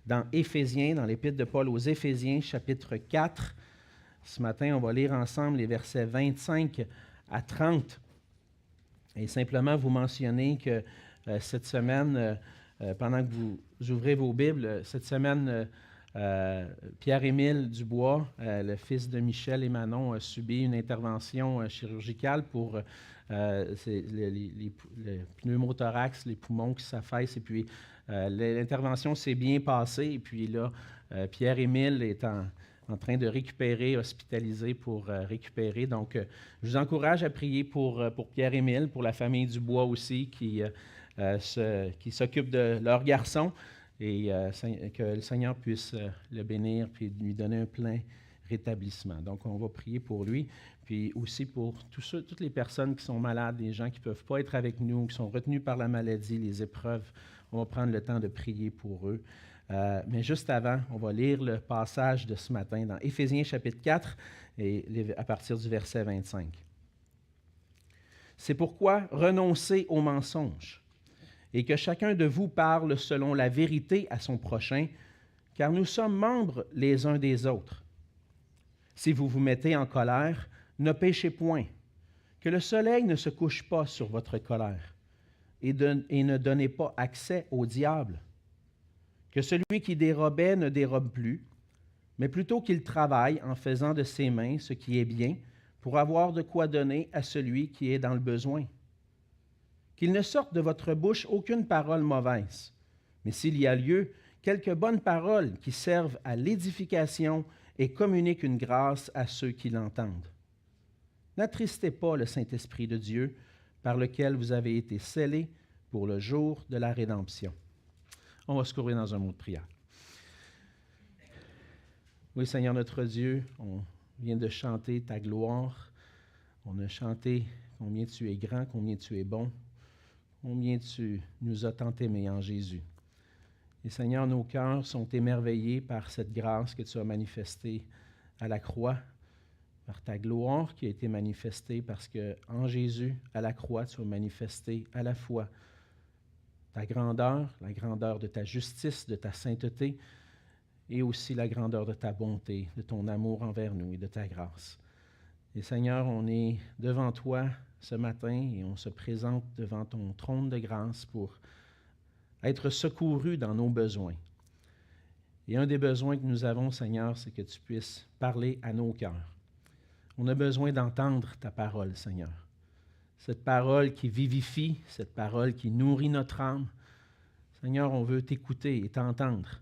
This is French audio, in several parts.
dans Éphésiens, dans l'Épître de Paul aux Éphésiens, chapitre 4. Ce matin, on va lire ensemble les versets 25 à 30. Et simplement vous mentionner que cette semaine, pendant que vous ouvrez vos Bibles, cette semaine, Pierre-Émile Dubois, le fils de Michel et Manon, a subi une intervention chirurgicale pour le pneumothorax, les poumons qui s'affaissent. Et puis, l'intervention s'est bien passée. Et puis là, Pierre-Émile est en train de récupérer, hospitalisé pour récupérer. Donc, je vous encourage à prier pour Pierre-Émile, pour la famille Dubois aussi, qui s'occupe de leur garçon, et que le Seigneur puisse le bénir puis lui donner un plein rétablissement. Donc, on va prier pour lui, puis aussi pour toutes les personnes qui sont malades, les gens qui ne peuvent pas être avec nous, qui sont retenus par la maladie, les épreuves. On va prendre le temps de prier pour eux. Mais juste avant, on va lire le passage de ce matin dans Éphésiens chapitre 4, et à partir du verset 25. C'est pourquoi renoncez aux mensonges, et que chacun de vous parle selon la vérité à son prochain, car nous sommes membres les uns des autres. Si vous vous mettez en colère, ne péchez point, que le soleil ne se couche pas sur votre colère, et ne donnez pas accès au diable. Que celui qui dérobait ne dérobe plus, mais plutôt qu'il travaille en faisant de ses mains ce qui est bien, pour avoir de quoi donner à celui qui est dans le besoin. Qu'il ne sorte de votre bouche aucune parole mauvaise, mais s'il y a lieu, quelques bonnes paroles qui servent à l'édification et communiquent une grâce à ceux qui l'entendent. N'attristez pas le Saint-Esprit de Dieu, par lequel vous avez été scellés pour le jour de la rédemption. On va se couvrir dans un mot de prière. Oui, Seigneur notre Dieu, on vient de chanter ta gloire. On a chanté combien tu es grand, combien tu es bon, combien tu nous as tant aimés en Jésus. Et Seigneur, nos cœurs sont émerveillés par cette grâce que tu as manifestée à la croix, par ta gloire qui a été manifestée, parce qu'en Jésus, à la croix, tu as manifesté à la fois ta grandeur, la grandeur de ta justice, de ta sainteté, et aussi la grandeur de ta bonté, de ton amour envers nous et de ta grâce. Et Seigneur, on est devant toi ce matin et on se présente devant ton trône de grâce pour être secourus dans nos besoins. Et un des besoins que nous avons, Seigneur, c'est que tu puisses parler à nos cœurs. On a besoin d'entendre ta parole, Seigneur. Cette parole qui vivifie, cette parole qui nourrit notre âme. Seigneur, on veut t'écouter et t'entendre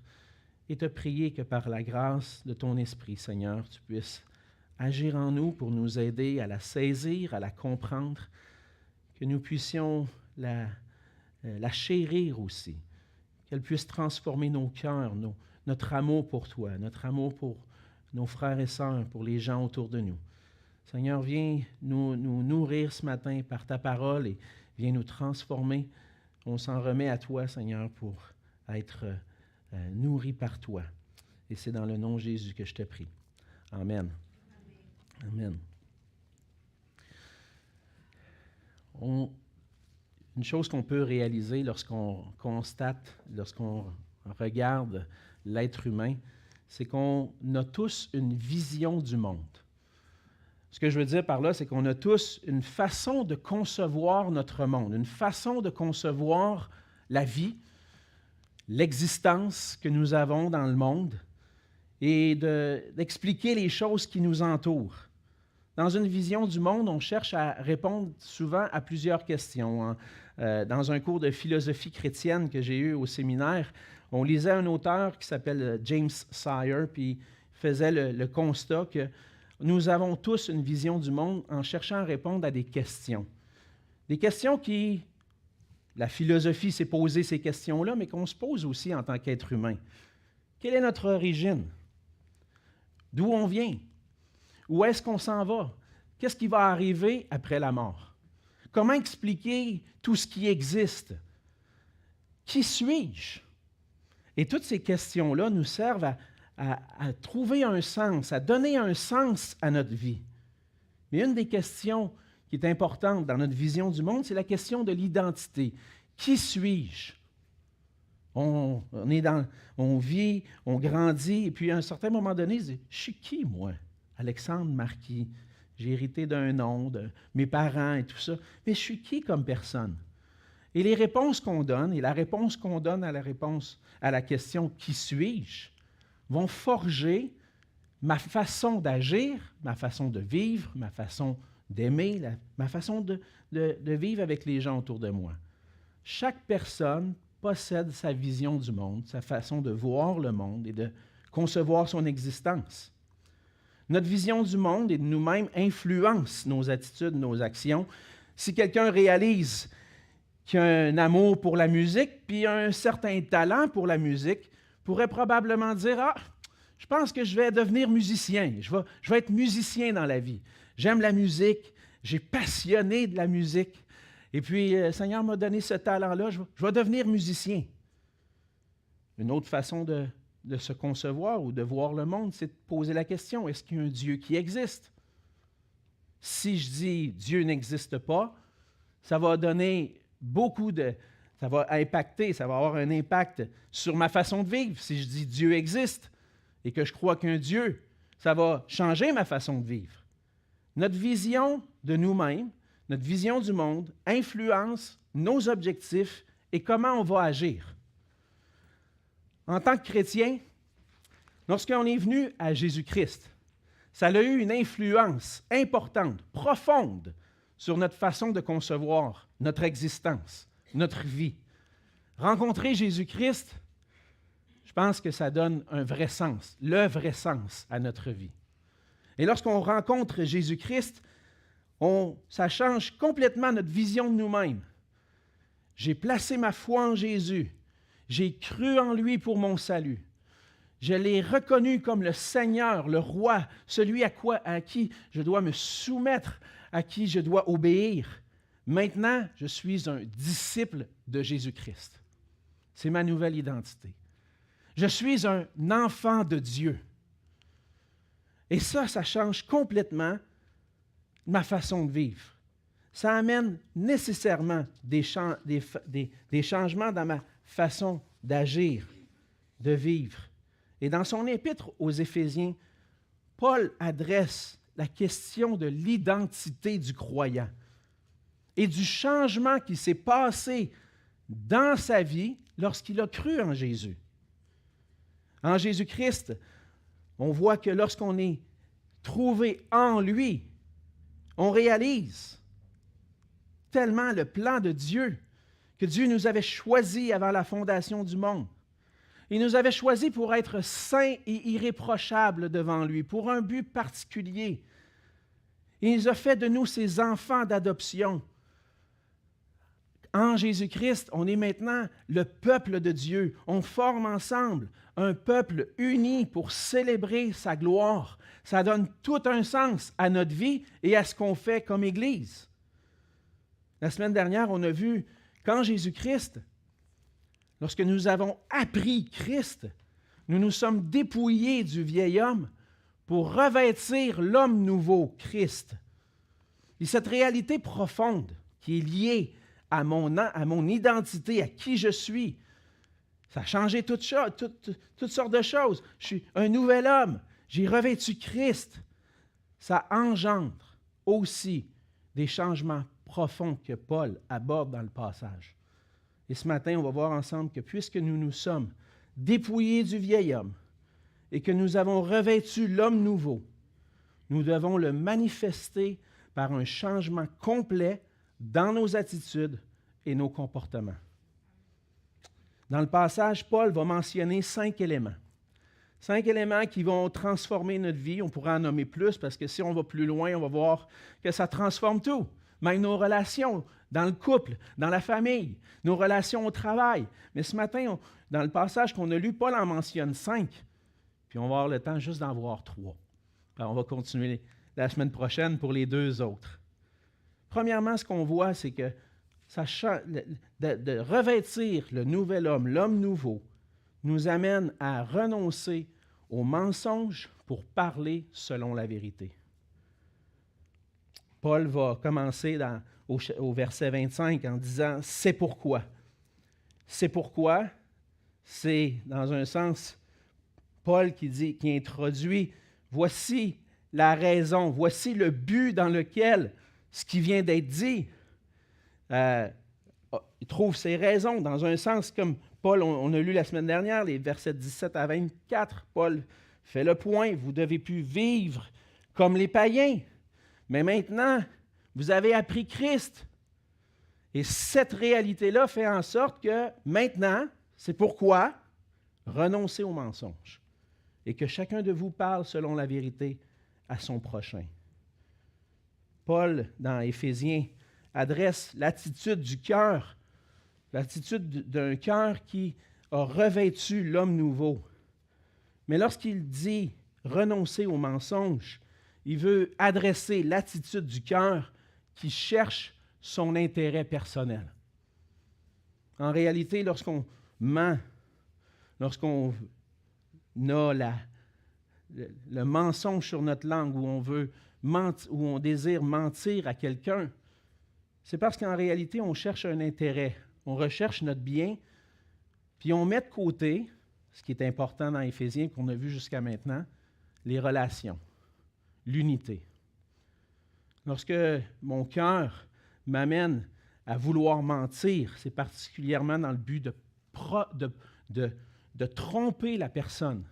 et te prier que par la grâce de ton Esprit, Seigneur, tu puisses agir en nous pour nous aider à la saisir, à la comprendre, que nous puissions la chérir aussi, qu'elle puisse transformer nos cœurs, notre amour pour toi, notre amour pour nos frères et sœurs, pour les gens autour de nous. Seigneur, viens nous nourrir ce matin par ta parole et viens nous transformer. On s'en remet à toi, Seigneur, pour être nourri par toi. Et c'est dans le nom de Jésus que je te prie. Amen. Amen. Une chose qu'on peut réaliser lorsqu'on constate, lorsqu'on regarde l'être humain, c'est qu'on a tous une vision du monde. Ce que je veux dire par là, c'est qu'on a tous une façon de concevoir notre monde, une façon de concevoir la vie, l'existence que nous avons dans le monde et d'expliquer les choses qui nous entourent. Dans une vision du monde, on cherche à répondre souvent à plusieurs questions. Dans un cours de philosophie chrétienne que j'ai eu au séminaire, on lisait un auteur qui s'appelle James Sire, puis il faisait le constat que nous avons tous une vision du monde en cherchant à répondre à des questions. Des questions qui, la philosophie s'est posée ces questions-là, mais qu'on se pose aussi en tant qu'être humain. Quelle est notre origine? D'où on vient? Où est-ce qu'on s'en va? Qu'est-ce qui va arriver après la mort? Comment expliquer tout ce qui existe? Qui suis-je? Et toutes ces questions-là nous servent à trouver un sens, à donner un sens à notre vie. Mais une des questions qui est importante dans notre vision du monde, c'est la question de l'identité. Qui suis-je? On vit, on grandit, et puis à un certain moment donné, il dit, je suis qui, moi? Alexandre Marquis. J'ai hérité d'un nom, de mes parents et tout ça. Mais je suis qui comme personne? Et les réponses qu'on donne, et la réponse qu'on donne à la question « Qui suis-je? » vont forger ma façon d'agir, ma façon de vivre, ma façon d'aimer, ma façon de vivre avec les gens autour de moi. Chaque personne possède sa vision du monde, sa façon de voir le monde et de concevoir son existence. Notre vision du monde et de nous-mêmes influence nos attitudes, nos actions. Si quelqu'un réalise qu'il a un amour pour la musique, puis un certain talent pour la musique, pourrait probablement dire « Ah, je pense que je vais devenir musicien, je vais être musicien dans la vie. J'aime la musique, j'ai passionné de la musique. Et puis, le Seigneur m'a donné ce talent-là, je vais devenir musicien. » Une autre façon de se concevoir ou de voir le monde, c'est de poser la question, est-ce qu'il y a un Dieu qui existe? Si je dis Dieu n'existe pas, ça va donner ça va avoir un impact sur ma façon de vivre. Si je dis Dieu existe et que je crois qu'un Dieu, ça va changer ma façon de vivre. Notre vision de nous-mêmes, notre vision du monde influence nos objectifs et comment on va agir. En tant que chrétien, lorsqu'on est venu à Jésus-Christ, ça a eu une influence importante, profonde, sur notre façon de concevoir notre existence, notre vie. Rencontrer Jésus-Christ, je pense que ça donne un vrai sens, le vrai sens à notre vie. Et lorsqu'on rencontre Jésus-Christ, ça change complètement notre vision de nous-mêmes. J'ai placé ma foi en Jésus. J'ai cru en lui pour mon salut. Je l'ai reconnu comme le Seigneur, le Roi, celui à qui je dois me soumettre, à qui je dois obéir. Maintenant, je suis un disciple de Jésus-Christ. C'est ma nouvelle identité. Je suis un enfant de Dieu. Et ça change complètement ma façon de vivre. Ça amène nécessairement des changements dans ma façon d'agir, de vivre. Et dans son épître aux Éphésiens, Paul adresse la question de l'identité du croyant et du changement qui s'est passé dans sa vie lorsqu'il a cru en Jésus. En Jésus-Christ, on voit que lorsqu'on est trouvé en lui, on réalise tellement le plan de Dieu, que Dieu nous avait choisis avant la fondation du monde. Il nous avait choisis pour être saints et irréprochables devant lui, pour un but particulier. Il nous a fait de nous ses enfants d'adoption. En Jésus-Christ, on est maintenant le peuple de Dieu. On forme ensemble un peuple uni pour célébrer sa gloire. Ça donne tout un sens à notre vie et à ce qu'on fait comme Église. La semaine dernière, on a vu qu'en Jésus-Christ, lorsque nous avons appris Christ, nous nous sommes dépouillés du vieil homme pour revêtir l'homme nouveau, Christ. Et cette réalité profonde qui est liée à mon identité, à qui je suis, ça a changé toutes sortes de choses. Je suis un nouvel homme. J'ai revêtu Christ. Ça engendre aussi des changements profonds que Paul aborde dans le passage. Et ce matin, on va voir ensemble que puisque nous nous sommes dépouillés du vieil homme et que nous avons revêtu l'homme nouveau, nous devons le manifester par un changement complet dans nos attitudes et nos comportements. Dans le passage, Paul va mentionner 5 éléments. 5 éléments qui vont transformer notre vie. On pourrait en nommer plus parce que si on va plus loin, on va voir que ça transforme tout. Même nos relations dans le couple, dans la famille, nos relations au travail. Mais ce matin, dans le passage qu'on a lu, Paul en mentionne 5. Puis on va avoir le temps juste d'en voir 3. Alors on va continuer la semaine prochaine pour les 2 autres. Premièrement, ce qu'on voit, c'est que de revêtir le nouvel homme, l'homme nouveau, nous amène à renoncer au mensonge pour parler selon la vérité. Paul va commencer au verset 25 en disant « C'est pourquoi ». C'est pourquoi, c'est, dans un sens, Paul qui introduit, voici la raison, voici le but dans lequel ce qui vient d'être dit, il trouve ses raisons, dans un sens, comme Paul, on a lu la semaine dernière, les versets 17 à 24, Paul fait le point, vous devez plus vivre comme les païens, mais maintenant, vous avez appris Christ. Et cette réalité-là fait en sorte que maintenant, c'est pourquoi renoncez au mensonge et que chacun de vous parle selon la vérité à son prochain. Paul, dans Éphésiens, adresse l'attitude du cœur, l'attitude d'un cœur qui a revêtu l'homme nouveau. Mais lorsqu'il dit renoncer au mensonge, il veut adresser l'attitude du cœur qui cherche son intérêt personnel. En réalité, lorsqu'on ment, lorsqu'on a le mensonge sur notre langue, où on désire mentir à quelqu'un, c'est parce qu'en réalité, on cherche un intérêt. On recherche notre bien, puis on met de côté, ce qui est important dans Éphésiens qu'on a vu jusqu'à maintenant, les relations, l'unité. Lorsque mon cœur m'amène à vouloir mentir, c'est particulièrement dans le but de tromper la personne,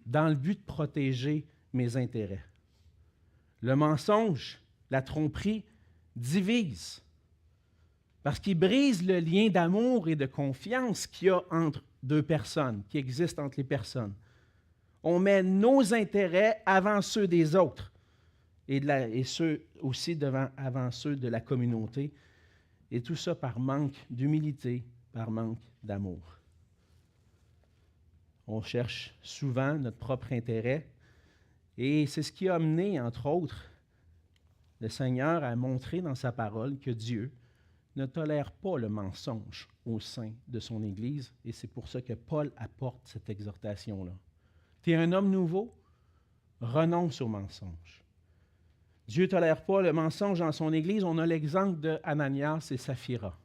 dans le but de protéger mes intérêts. Le mensonge, la tromperie, divise, parce qu'il brise le lien d'amour et de confiance qu'il y a entre deux personnes, qui existe entre les personnes. On met nos intérêts avant ceux des autres et ceux aussi avant ceux de la communauté. Et tout ça par manque d'humilité, par manque d'amour. On cherche souvent notre propre intérêt et c'est ce qui a amené, entre autres, le Seigneur à montrer dans sa parole que Dieu ne tolère pas le mensonge au sein de son Église et c'est pour ça que Paul apporte cette exhortation-là. Tu es un homme nouveau, renonce au mensonge. Dieu ne tolère pas le mensonge dans son Église. On a l'exemple de Ananias et Saphira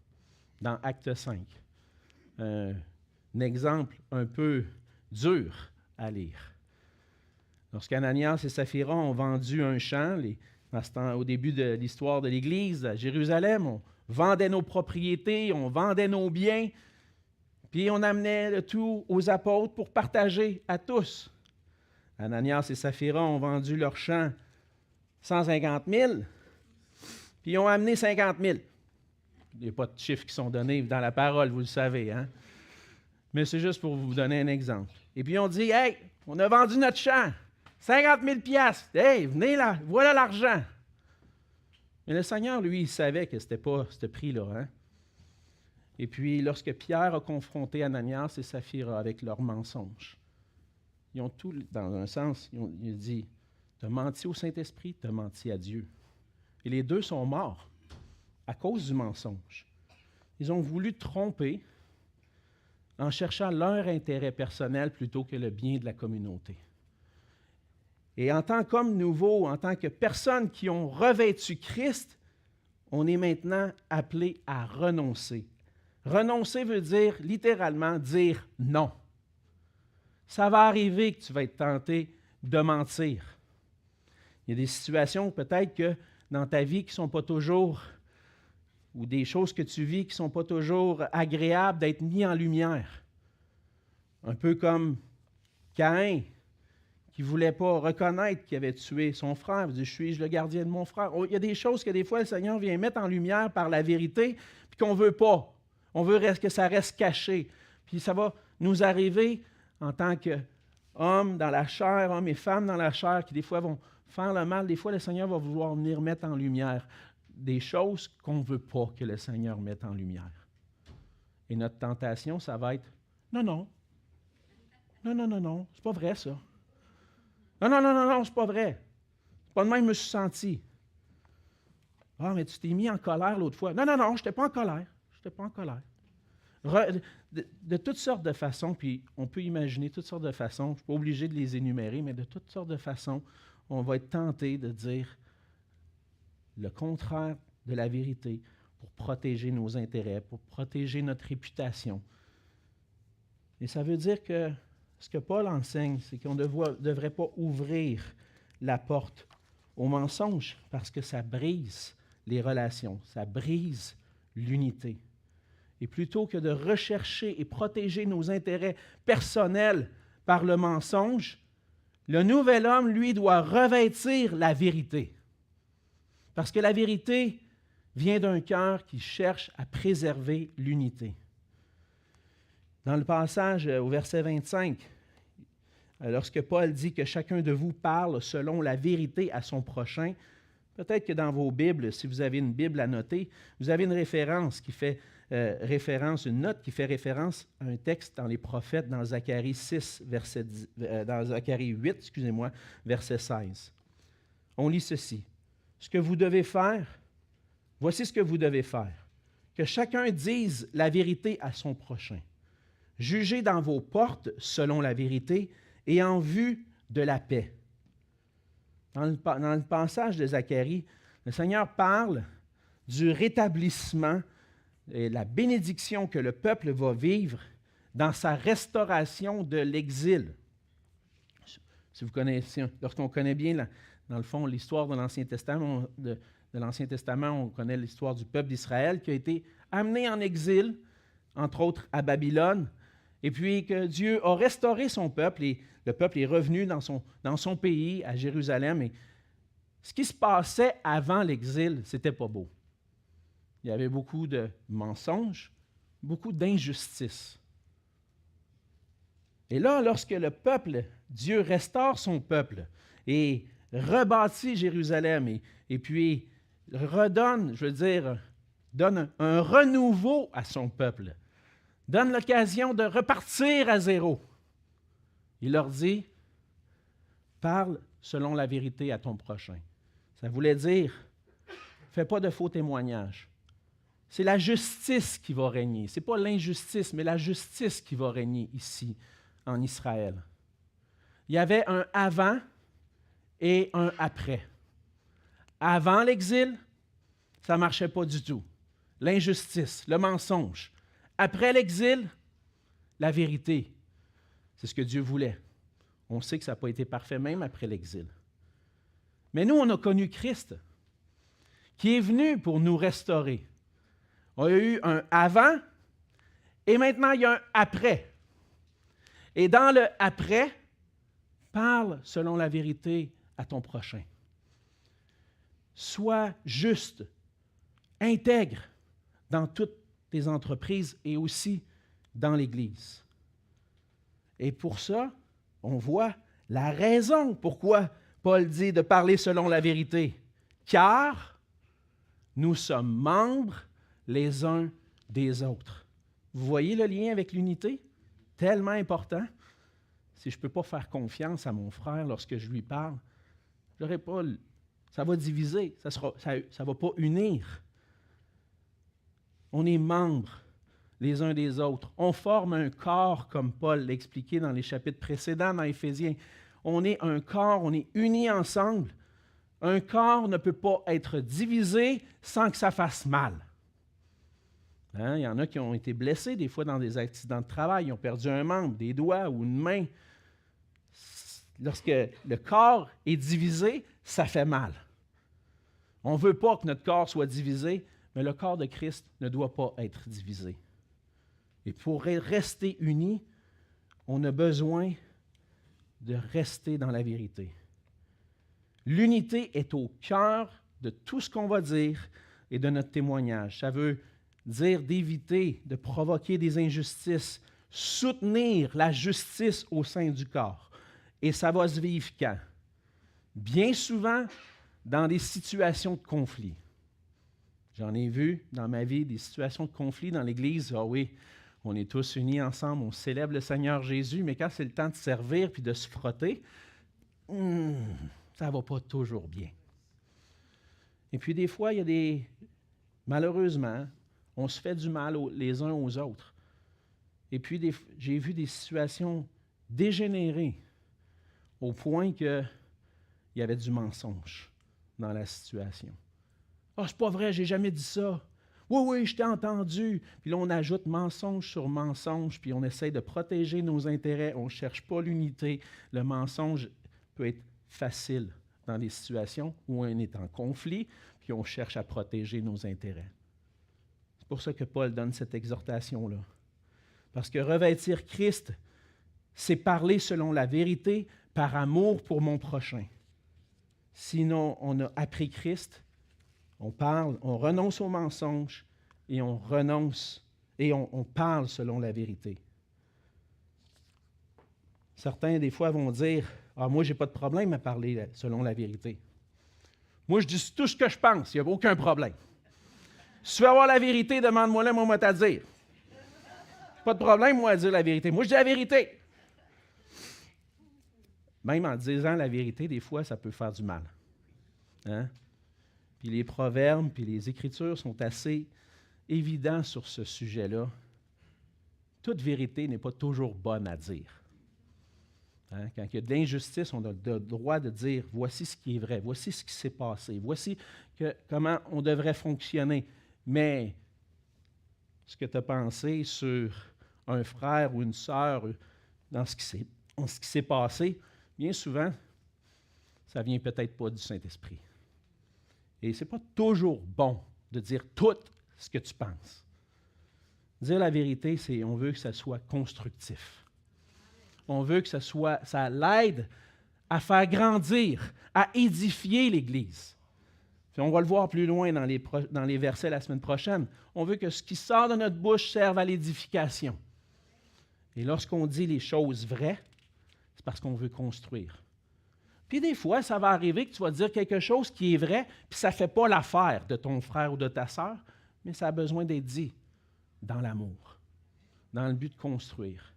dans Acte 5. Un exemple un peu dur à lire. Lorsqu'Ananias et Saphira ont vendu un champ, au début de l'histoire de l'Église à Jérusalem, on vendait nos propriétés, on vendait nos biens, puis on amenait le tout aux apôtres pour partager à tous. Ananias et Saphira ont vendu leur champ 150 000, puis ils ont amené 50 000. Il n'y a pas de chiffres qui sont donnés dans la parole, vous le savez, hein? Mais c'est juste pour vous donner un exemple. Et puis on dit, « Hey, on a vendu notre champ, 50 000 piastres. Hey, venez là, voilà l'argent. » Mais le Seigneur, lui, il savait que ce n'était pas ce prix-là. Hein? Et puis, lorsque Pierre a confronté Ananias et Saphira avec leurs mensonges, ils ont tout, dans un sens, il a dit, « Tu as menti au Saint-Esprit, tu as menti à Dieu. » Et les deux sont morts à cause du mensonge. Ils ont voulu tromper en cherchant leur intérêt personnel plutôt que le bien de la communauté. Et en tant qu'homme nouveau, en tant que personnes qui ont revêtu Christ, on est maintenant appelé à renoncer. Renoncer veut dire littéralement dire non. Ça va arriver que tu vas être tenté de mentir. Il y a des situations peut-être que dans ta vie qui ne sont pas toujours, ou des choses que tu vis qui ne sont pas toujours agréables d'être mis en lumière. Un peu comme Caïn, qui ne voulait pas reconnaître qu'il avait tué son frère. Il dit, suis-je le gardien de mon frère? Il y a des choses que des fois le Seigneur vient mettre en lumière par la vérité, puis qu'on ne veut pas. On veut que ça reste caché. Puis ça va nous arriver en tant qu'hommes dans la chair, hommes et femmes dans la chair, qui des fois vont faire le mal. Des fois, le Seigneur va vouloir venir mettre en lumière des choses qu'on ne veut pas que le Seigneur mette en lumière. Et notre tentation, ça va être, non, c'est pas vrai ça. Non, c'est pas vrai. C'est pas de même que je me suis senti. Ah, mais tu t'es mis en colère l'autre fois. Non, je n'étais pas en colère. De toutes sortes de façons, puis on peut imaginer toutes sortes de façons, je ne suis pas obligé de les énumérer, mais de toutes sortes de façons, on va être tenté de dire le contraire de la vérité pour protéger nos intérêts, pour protéger notre réputation. Et ça veut dire que ce que Paul enseigne, c'est qu'on ne devrait pas ouvrir la porte au mensonge parce que ça brise les relations, ça brise l'unité. Et plutôt que de rechercher et protéger nos intérêts personnels par le mensonge, le nouvel homme, lui, doit revêtir la vérité. Parce que la vérité vient d'un cœur qui cherche à préserver l'unité. Dans le passage au verset 25, lorsque Paul dit que chacun de vous parle selon la vérité à son prochain, peut-être que dans vos Bibles, si vous avez une Bible à noter, vous avez une référence qui fait une note qui fait référence à un texte dans les prophètes, dans Zacharie 6, dans Zacharie 8, verset 16. On lit ceci. Voici ce que vous devez faire. Que chacun dise la vérité à son prochain. Jugez dans vos portes selon la vérité et en vue de la paix. Dans le passage de Zacharie, le Seigneur parle du rétablissement et la bénédiction que le peuple va vivre dans sa restauration de l'exil. Si vous connaissez, lorsqu'on connaît bien, dans le fond, l'histoire de l'Ancien Testament, on connaît l'histoire du peuple d'Israël qui a été amené en exil, entre autres à Babylone, et puis que Dieu a restauré son peuple et le peuple est revenu dans son pays, à Jérusalem. Et ce qui se passait avant l'exil, c'était pas beau. Il y avait beaucoup de mensonges, beaucoup d'injustices. Et là, lorsque le peuple, Dieu restaure son peuple et rebâtit Jérusalem et puis donne un renouveau à son peuple, donne l'occasion de repartir à zéro. Il leur dit, parle selon la vérité à ton prochain. Ça voulait dire, fais pas de faux témoignages. C'est la justice qui va régner. Ce n'est pas l'injustice, mais la justice qui va régner ici, en Israël. Il y avait un avant et un après. Avant l'exil, ça ne marchait pas du tout. L'injustice, le mensonge. Après l'exil, la vérité. C'est ce que Dieu voulait. On sait que ça n'a pas été parfait même après l'exil. Mais nous, on a connu Christ, qui est venu pour nous restaurer. Il y a eu un avant et maintenant il y a un après. Et dans le après, parle selon la vérité à ton prochain. Sois juste, intègre dans toutes tes entreprises et aussi dans l'Église. Et pour ça, on voit la raison pourquoi Paul dit de parler selon la vérité. Car nous sommes membres les uns des autres. Vous voyez le lien avec l'unité? Tellement important. Si je ne peux pas faire confiance à mon frère lorsque je lui parle, ça va diviser, ça ne va pas unir. On est membres les uns des autres. On forme un corps, comme Paul l'a expliqué dans les chapitres précédents dans Éphésiens. On est un corps, on est unis ensemble. Un corps ne peut pas être divisé sans que ça fasse mal. Il y en a qui ont été blessés des fois dans des accidents de travail. Ils ont perdu un membre, des doigts ou une main. Lorsque le corps est divisé, ça fait mal. On ne veut pas que notre corps soit divisé, mais le corps de Christ ne doit pas être divisé. Et pour rester unis, on a besoin de rester dans la vérité. L'unité est au cœur de tout ce qu'on va dire et de notre témoignage. Ça veut dire d'éviter de provoquer des injustices, soutenir la justice au sein du corps. Et ça va se vivre quand? Bien souvent, dans des situations de conflit. J'en ai vu dans ma vie des situations de conflit dans l'Église. Ah oui, on est tous unis ensemble, on célèbre le Seigneur Jésus, mais quand c'est le temps de servir puis de se frotter, ça ne va pas toujours bien. Et puis des fois, malheureusement, on se fait du mal les uns aux autres. Et puis j'ai vu des situations dégénérées au point qu'il y avait du mensonge dans la situation. « Ah, c'est pas vrai, j'ai jamais dit ça. » Oui, oui, je t'ai entendu. Puis là, on ajoute mensonge sur mensonge, puis on essaie de protéger nos intérêts. On ne cherche pas l'unité. Le mensonge peut être facile dans des situations où on est en conflit, puis on cherche à protéger nos intérêts. C'est pour ça que Paul donne cette exhortation-là. Parce que revêtir Christ, c'est parler selon la vérité par amour pour mon prochain. Sinon, on a appris Christ, on parle, on renonce au mensonge et on renonce et on parle selon la vérité. Certains, des fois, vont dire « Ah, moi, je n'ai pas de problème à parler selon la vérité. Moi, je dis tout ce que je pense, il n'y a aucun problème. Si tu veux avoir la vérité, demande-moi-le, moi, moi, t'à dire. Pas de problème, moi, à dire la vérité. Moi, je dis la vérité. » Même en disant la vérité, des fois, ça peut faire du mal. Hein? Puis les proverbes, puis les Écritures sont assez évidents sur ce sujet-là. Toute vérité n'est pas toujours bonne à dire. Hein? Quand il y a de l'injustice, on a le droit de dire « voici ce qui est vrai, voici ce qui s'est passé, voici comment on devrait fonctionner. » Mais ce que tu as pensé sur un frère ou une sœur dans ce qui s'est passé, bien souvent, ça ne vient peut-être pas du Saint-Esprit. Et ce n'est pas toujours bon de dire tout ce que tu penses. Dire la vérité, on veut que ça soit constructif. On veut que ça l'aide à faire grandir, à édifier l'Église. Puis on va le voir plus loin dans les versets la semaine prochaine. On veut que ce qui sort de notre bouche serve à l'édification. Et lorsqu'on dit les choses vraies, c'est parce qu'on veut construire. Puis des fois, ça va arriver que tu vas dire quelque chose qui est vrai, puis ça ne fait pas l'affaire de ton frère ou de ta sœur, mais ça a besoin d'être dit dans l'amour, dans le but de construire.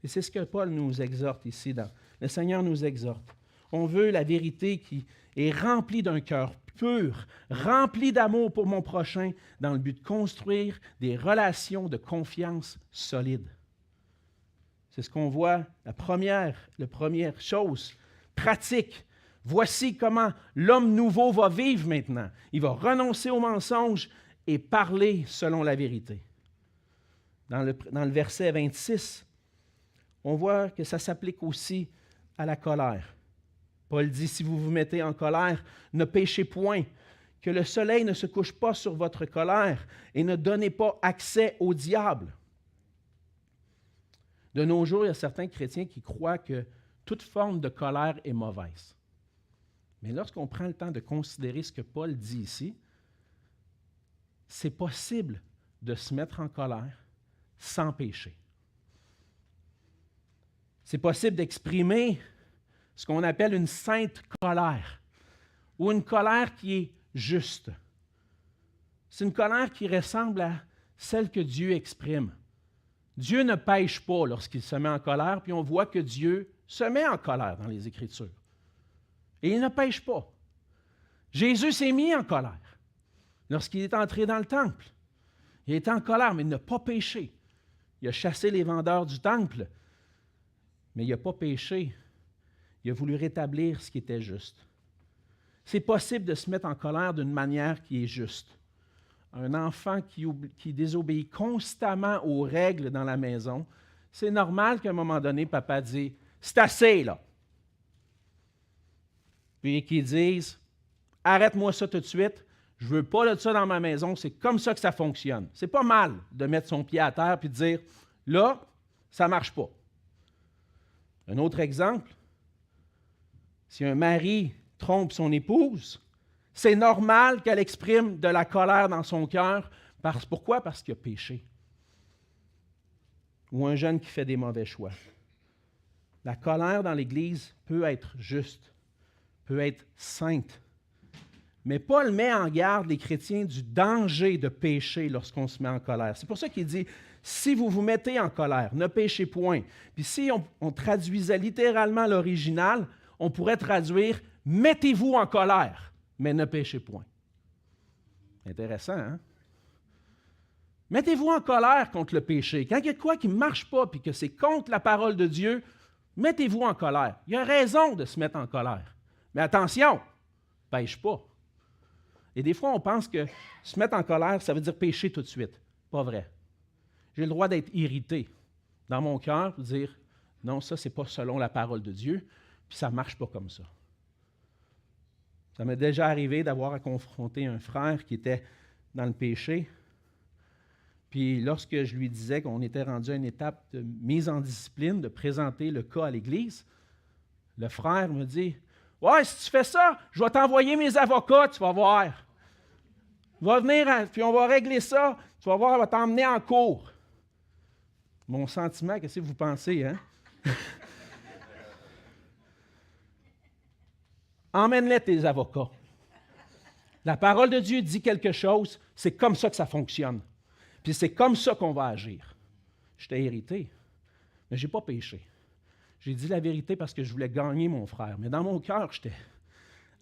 Et c'est ce que Paul nous exhorte ici. Le Seigneur nous exhorte. On veut la vérité qui est remplie d'un cœur pur, remplie d'amour pour mon prochain, dans le but de construire des relations de confiance solides. C'est ce qu'on voit, la première chose pratique. Voici comment l'homme nouveau va vivre maintenant. Il va renoncer au mensonge et parler selon la vérité. Dans le verset 26, on voit que ça s'applique aussi à la colère. Paul dit, si vous vous mettez en colère, ne péchez point, que le soleil ne se couche pas sur votre colère et ne donnez pas accès au diable. De nos jours, il y a certains chrétiens qui croient que toute forme de colère est mauvaise. Mais lorsqu'on prend le temps de considérer ce que Paul dit ici, c'est possible de se mettre en colère sans péché. C'est possible d'exprimer ce qu'on appelle une sainte colère, ou une colère qui est juste. C'est une colère qui ressemble à celle que Dieu exprime. Dieu ne pêche pas lorsqu'il se met en colère, puis on voit que Dieu se met en colère dans les Écritures. Et il ne pêche pas. Jésus s'est mis en colère lorsqu'il est entré dans le temple. Il était en colère, mais il n'a pas péché. Il a chassé les vendeurs du temple, mais il n'a pas péché. Il a voulu rétablir ce qui était juste. C'est possible de se mettre en colère d'une manière qui est juste. Un enfant qui désobéit constamment aux règles dans la maison, c'est normal qu'à un moment donné, papa dise « C'est assez, là! » Puis qu'ils disent « Arrête-moi ça tout de suite, je ne veux pas de ça dans ma maison, c'est comme ça que ça fonctionne. » C'est pas mal de mettre son pied à terre et de dire « Là, ça ne marche pas. » Un autre exemple, si un mari trompe son épouse, c'est normal qu'elle exprime de la colère dans son cœur. Pourquoi? Parce qu'il a péché. Ou un jeune qui fait des mauvais choix. La colère dans l'Église peut être juste, peut être sainte. Mais Paul met en garde les chrétiens du danger de pécher lorsqu'on se met en colère. C'est pour ça qu'il dit, si vous vous mettez en colère, ne péchez point. Puis si on traduisait littéralement l'original, on pourrait traduire, mettez-vous en colère, mais ne péchez point. Intéressant, hein? Mettez-vous en colère contre le péché. Quand il y a de quoi qui ne marche pas et que c'est contre la parole de Dieu, mettez-vous en colère. Il y a raison de se mettre en colère. Mais attention, ne pêche pas. Et des fois, on pense que se mettre en colère, ça veut dire pécher tout de suite. Pas vrai. J'ai le droit d'être irrité dans mon cœur pour dire non, ça, ce n'est pas selon la parole de Dieu, puis ça ne marche pas comme ça. Ça m'est déjà arrivé d'avoir à confronter un frère qui était dans le péché. Puis lorsque je lui disais qu'on était rendu à une étape de mise en discipline, de présenter le cas à l'Église, le frère me dit « Ouais, si tu fais ça, je vais t'envoyer mes avocats, tu vas voir. Va venir, puis on va régler ça, tu vas voir, on va t'emmener en cours. » Mon sentiment, qu'est-ce que vous pensez, hein? Emmène-les tes avocats. La parole de Dieu dit quelque chose, c'est comme ça que ça fonctionne. Puis c'est comme ça qu'on va agir. J'étais irrité, mais je n'ai pas péché. J'ai dit la vérité parce que je voulais gagner mon frère. Mais dans mon cœur, j'étais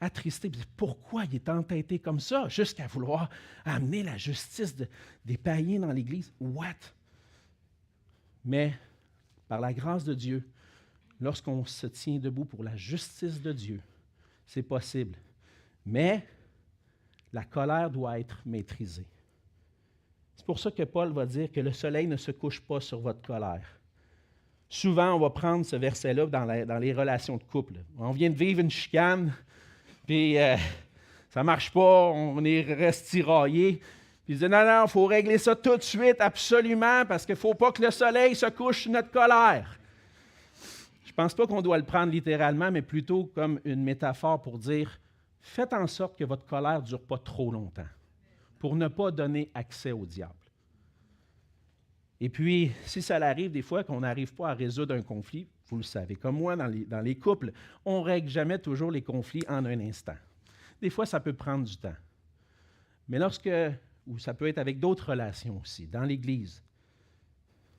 attristé. Pourquoi il est entêté comme ça, jusqu'à vouloir amener la justice des païens dans l'Église? What? Mais par la grâce de Dieu, lorsqu'on se tient debout pour la justice de Dieu, c'est possible. Mais la colère doit être maîtrisée. C'est pour ça que Paul va dire que le soleil ne se couche pas sur votre colère. Souvent, on va prendre ce verset-là dans les relations de couple. On vient de vivre une chicane, puis ça ne marche pas, on reste tiraillé. Puis il dit non, il faut régler ça tout de suite, absolument, parce qu'il ne faut pas que le soleil se couche sur notre colère. Je ne pense pas qu'on doit le prendre littéralement, mais plutôt comme une métaphore pour dire faites en sorte que votre colère ne dure pas trop longtemps, pour ne pas donner accès au diable. Et puis, si ça arrive des fois qu'on n'arrive pas à résoudre un conflit, vous le savez, comme moi, dans les couples, on ne règle jamais toujours les conflits en un instant. Des fois, ça peut prendre du temps. Mais ou ça peut être avec d'autres relations aussi, dans l'Église,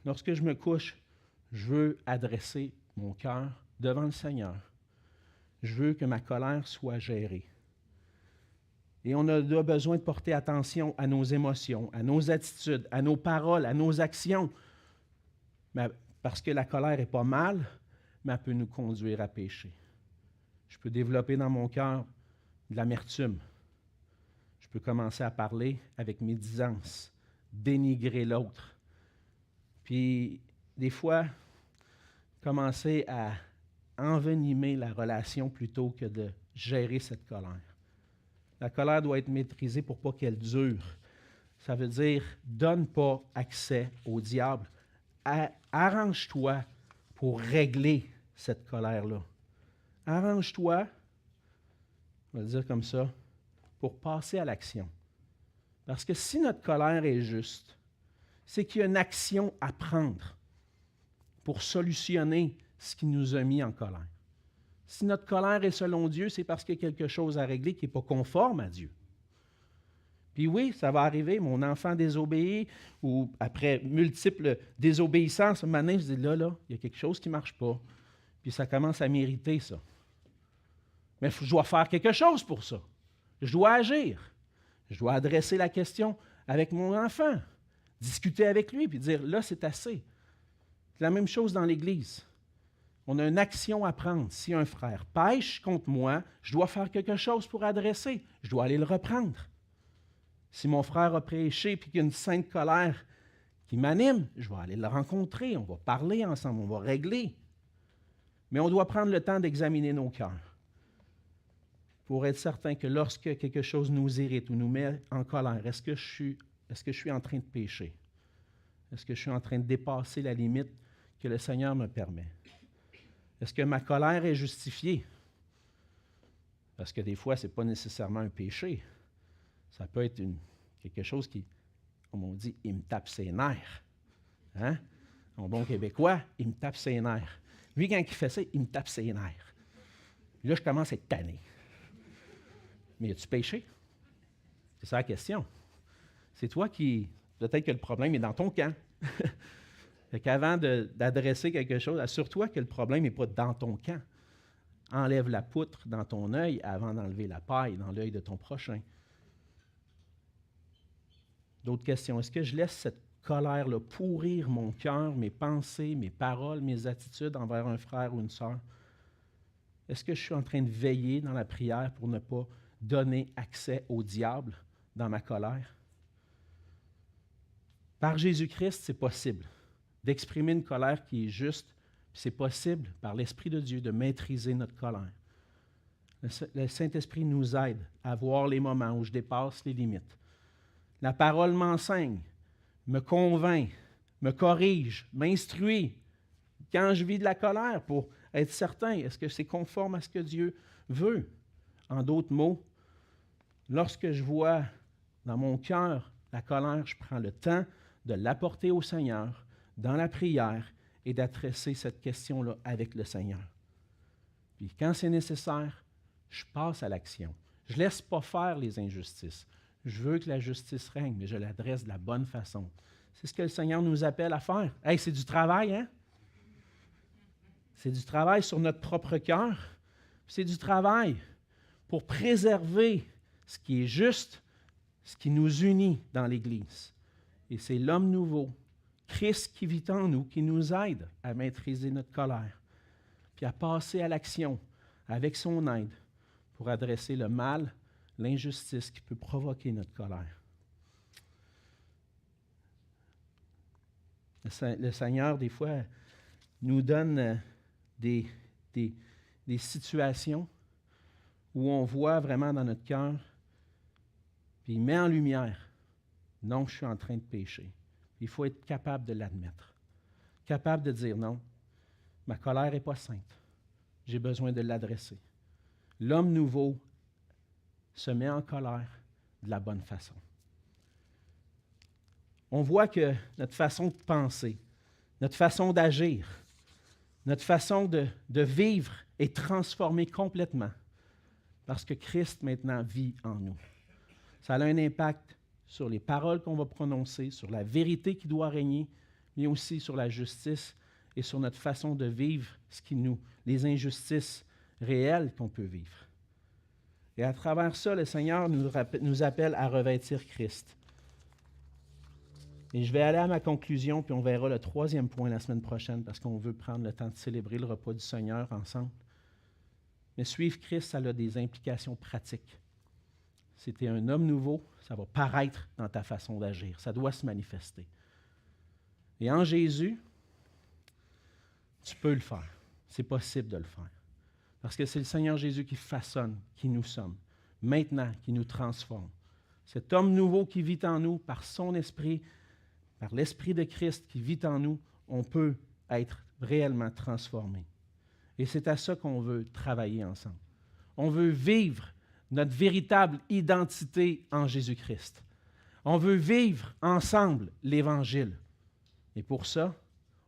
lorsque je me couche, je veux adresser mon cœur devant le Seigneur. Je veux que ma colère soit gérée. Et on a besoin de porter attention à nos émotions, à nos attitudes, à nos paroles, à nos actions. Parce que la colère n'est pas mal, mais elle peut nous conduire à pécher. Je peux développer dans mon cœur de l'amertume. Je peux commencer à parler avec médisance, dénigrer l'autre. Puis, des fois, commencer à envenimer la relation plutôt que de gérer cette colère. La colère doit être maîtrisée pour pas qu'elle dure. Ça veut dire, donne pas accès au diable. Arrange-toi pour régler cette colère-là. Arrange-toi, on va le dire comme ça, pour passer à l'action. Parce que si notre colère est juste, c'est qu'il y a une action à prendre pour solutionner ce qui nous a mis en colère. Si notre colère est selon Dieu, c'est parce qu'il y a quelque chose à régler qui n'est pas conforme à Dieu. Puis oui, ça va arriver, mon enfant désobéit, ou après multiples désobéissances, maintenant, je dis là, il y a quelque chose qui ne marche pas. Puis ça commence à m'irriter, ça. Mais je dois faire quelque chose pour ça. Je dois agir. Je dois adresser la question avec mon enfant, discuter avec lui, puis dire, là, c'est assez. C'est la même chose dans l'Église. On a une action à prendre. Si un frère pêche contre moi, je dois faire quelque chose pour adresser. Je dois aller le reprendre. Si mon frère a péché et qu'il y a une sainte colère qui m'anime, je vais aller le rencontrer. On va parler ensemble, on va régler. Mais on doit prendre le temps d'examiner nos cœurs pour être certain que lorsque quelque chose nous irrite ou nous met en colère, est-ce que je suis en train de pécher? Est-ce que je suis en train de dépasser la limite que le Seigneur me permet? Est-ce que ma colère est justifiée? Parce que des fois, ce n'est pas nécessairement un péché. Ça peut être quelque chose qui, comme on dit, il me tape ses nerfs. Hein? En bon québécois, il me tape ses nerfs. Lui, quand il fait ça, il me tape ses nerfs. Là, je commence à être tanné. Mais as-tu péché? C'est ça la question. C'est toi qui... Peut-être que le problème est dans ton camp. Fait qu'avant d'adresser quelque chose, assure-toi que le problème n'est pas dans ton camp. Enlève la poutre dans ton œil avant d'enlever la paille dans l'œil de ton prochain. D'autres questions. Est-ce que je laisse cette colère-là pourrir mon cœur, mes pensées, mes paroles, mes attitudes envers un frère ou une sœur? Est-ce que je suis en train de veiller dans la prière pour ne pas donner accès au diable dans ma colère? Par Jésus-Christ, c'est possible d'exprimer une colère qui est juste. C'est possible, par l'Esprit de Dieu, de maîtriser notre colère. Le Saint-Esprit nous aide à voir les moments où je dépasse les limites. La parole m'enseigne, me convainc, me corrige, m'instruit quand je vis de la colère pour être certain, est-ce que c'est conforme à ce que Dieu veut? En d'autres mots, lorsque je vois dans mon cœur la colère, je prends le temps de l'apporter au Seigneur dans la prière et d'adresser cette question-là avec le Seigneur. Puis quand c'est nécessaire, je passe à l'action. Je ne laisse pas faire les injustices. Je veux que la justice règne, mais je l'adresse de la bonne façon. C'est ce que le Seigneur nous appelle à faire. Hey, c'est du travail, hein? C'est du travail sur notre propre cœur. C'est du travail pour préserver ce qui est juste, ce qui nous unit dans l'Église. Et c'est l'homme nouveau, Christ qui vit en nous, qui nous aide à maîtriser notre colère, puis à passer à l'action avec son aide pour adresser le mal, l'injustice qui peut provoquer notre colère. Le Seigneur, des fois, nous donne des situations où on voit vraiment dans notre cœur, puis il met en lumière, non, je suis en train de pécher. Il faut être capable de l'admettre, capable de dire non, ma colère n'est pas sainte, j'ai besoin de l'adresser. L'homme nouveau se met en colère de la bonne façon. On voit que notre façon de penser, notre façon d'agir, notre façon de vivre est transformée complètement parce que Christ maintenant vit en nous. Ça a un impact sur les paroles qu'on va prononcer, sur la vérité qui doit régner, mais aussi sur la justice et sur notre façon de vivre les injustices réelles qu'on peut vivre. Et à travers ça, le Seigneur nous appelle à revêtir Christ. Et je vais aller à ma conclusion, puis on verra le troisième point la semaine prochaine, parce qu'on veut prendre le temps de célébrer le repas du Seigneur ensemble. Mais suivre Christ, ça a des implications pratiques. Si tu es un homme nouveau, ça va paraître dans ta façon d'agir. Ça doit se manifester. Et en Jésus, tu peux le faire. C'est possible de le faire. Parce que c'est le Seigneur Jésus qui façonne qui nous sommes, maintenant, qui nous transforme. Cet homme nouveau qui vit en nous, par son esprit, par l'Esprit de Christ qui vit en nous, on peut être réellement transformé. Et c'est à ça qu'on veut travailler ensemble. On veut vivre notre véritable identité en Jésus-Christ. On veut vivre ensemble l'Évangile. Et pour ça,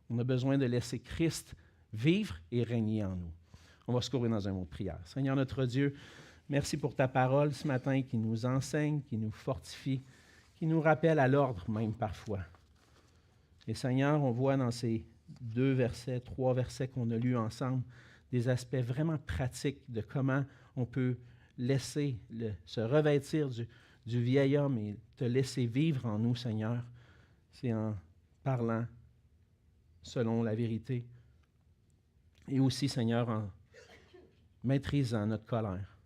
on a besoin de laisser Christ vivre et régner en nous. On va se couvrir dans un mot de prière. Seigneur notre Dieu, merci pour ta parole ce matin qui nous enseigne, qui nous fortifie, qui nous rappelle à l'ordre même parfois. Et Seigneur, on voit dans ces 3 versets qu'on a lus ensemble, des aspects vraiment pratiques de comment on peut laisser se revêtir du vieil homme et te laisser vivre en nous, Seigneur. C'est en parlant selon la vérité. Et aussi, Seigneur, en maîtrisant notre colère.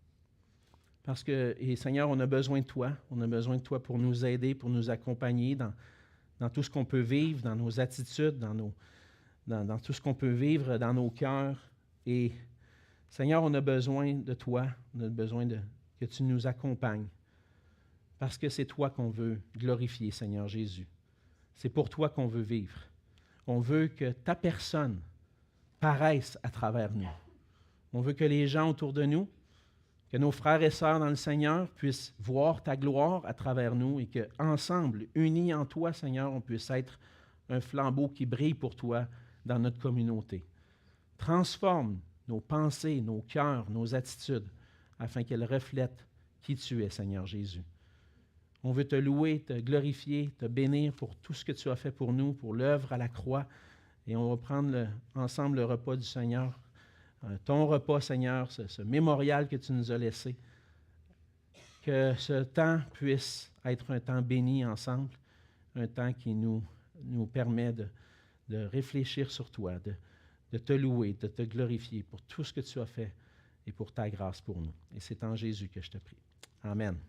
Parce que, et Seigneur, on a besoin de toi. On a besoin de toi pour nous aider, pour nous accompagner dans tout ce qu'on peut vivre, dans nos attitudes, dans tout ce qu'on peut vivre dans nos cœurs. Et Seigneur, on a besoin de toi. On a besoin que tu nous accompagnes. Parce que c'est toi qu'on veut glorifier, Seigneur Jésus. C'est pour toi qu'on veut vivre. On veut que ta personne paraisse à travers nous. On veut que les gens autour de nous, que nos frères et sœurs dans le Seigneur puissent voir ta gloire à travers nous et qu'ensemble, unis en toi, Seigneur, on puisse être un flambeau qui brille pour toi dans notre communauté. Transforme nos pensées, nos cœurs, nos attitudes, afin qu'elles reflètent qui tu es, Seigneur Jésus. On veut te louer, te glorifier, te bénir pour tout ce que tu as fait pour nous, pour l'œuvre à la croix. Et on va prendre ensemble le repas du Seigneur. Ton repas, Seigneur, ce mémorial que tu nous as laissé. Que ce temps puisse être un temps béni ensemble, un temps qui nous permet de réfléchir sur toi, de te louer, de te glorifier pour tout ce que tu as fait et pour ta grâce pour nous. Et c'est en Jésus que je te prie. Amen.